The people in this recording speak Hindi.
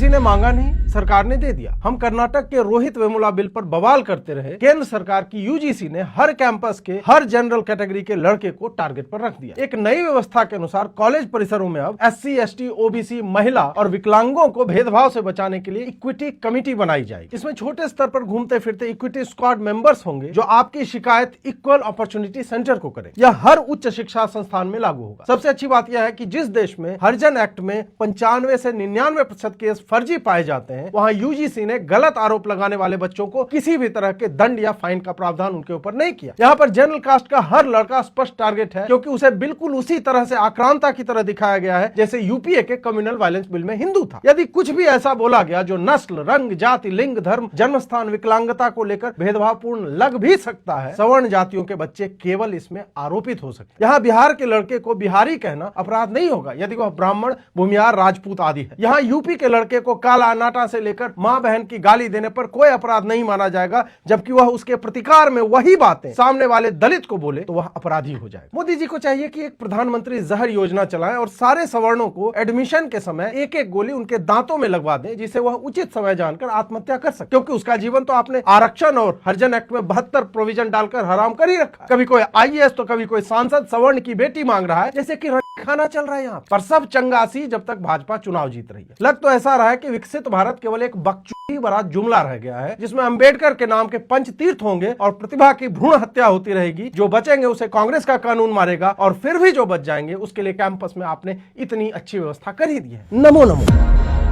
किसी ने मांगा नहीं, सरकार ने दे दिया। हम कर्नाटक के रोहित वेमुला बिल पर बवाल करते रहे, केंद्र सरकार की यूजीसी ने हर कैंपस के हर जनरल कैटेगरी के लड़के को टारगेट पर रख दिया। एक नई व्यवस्था के अनुसार कॉलेज परिसरों में अब SC, ST, OBC, महिला और विकलांगों को भेदभाव से बचाने के लिए इक्विटी कमेटी बनाई जाएगी। इसमें छोटे स्तर पर घूमते फिरते इक्विटी स्क्वाड मेंबर्स होंगे जो आपकी शिकायत इक्वल अपॉर्चुनिटी सेंटर को करे। यह हर उच्च शिक्षा संस्थान में लागू होगा। सबसे अच्छी बात यह है कि जिस देश में हरिजन एक्ट में 95 से 99% केस फर्जी पाए जाते हैं, वहां यूजीसी ने गलत आरोप लगाने वाले बच्चों को किसी भी तरह के दंड या फाइन का प्रावधान उनके ऊपर नहीं किया। यहाँ पर जनरल कास्ट का हर लड़का स्पष्ट टारगेट है, क्योंकि उसे बिल्कुल उसी तरह से आक्रांता की तरह दिखाया गया है जैसे यूपीए के कम्युनल वायलेंस बिल में हिंदू था। यदि कुछ भी ऐसा बोला गया जो नस्ल, रंग, जाति, लिंग, धर्म, जन्मस्थान, विकलांगता को लेकर भेदभावपूर्ण लग भी सकता है, सवर्ण जातियों के बच्चे केवल इसमें आरोपित हो सकते। यहाँ बिहार के लड़के को बिहारी कहना अपराध नहीं होगा यदि वह ब्राह्मण, भूमिहार, राजपूत आदि है। यहाँ यूपी के लड़के को काला, नाटा से लेकर मां बहन की गाली देने पर कोई अपराध नहीं माना जाएगा, जबकि वह उसके प्रतिकार में वही बातें सामने वाले दलित को बोले तो वह अपराधी हो जाएगा। मोदी जी को चाहिए कि एक प्रधानमंत्री जहर योजना चलाएं और सारे सवर्णों को एडमिशन के समय एक एक गोली उनके दांतों में लगवा दें, जिसे वह उचित समय जानकर आत्महत्या कर सके, क्योंकि उसका जीवन तो आपने आरक्षण और हरिजन एक्ट में 72 प्रोविजन डालकर हराम कर ही रखा। कभी कोई IAS तो कभी कोई सांसद सवर्ण की बेटी मांग रहा है, जैसे कि खाना चल रहा है यहाँ पर। सब चंगासी जब तक भाजपा चुनाव जीत रही है। लग तो ऐसा रहा है कि विकसित भारत केवल एक बकचोदी भरा जुमला रह गया है, जिसमें अंबेडकर के नाम के पंचतीर्थ होंगे और प्रतिभा की भ्रूण हत्या होती रहेगी। जो बचेंगे उसे कांग्रेस का कानून मारेगा, और फिर भी जो बच जाएंगे उसके लिए कैंपस में आपने इतनी अच्छी व्यवस्था कर ही दी है। नमो नमो।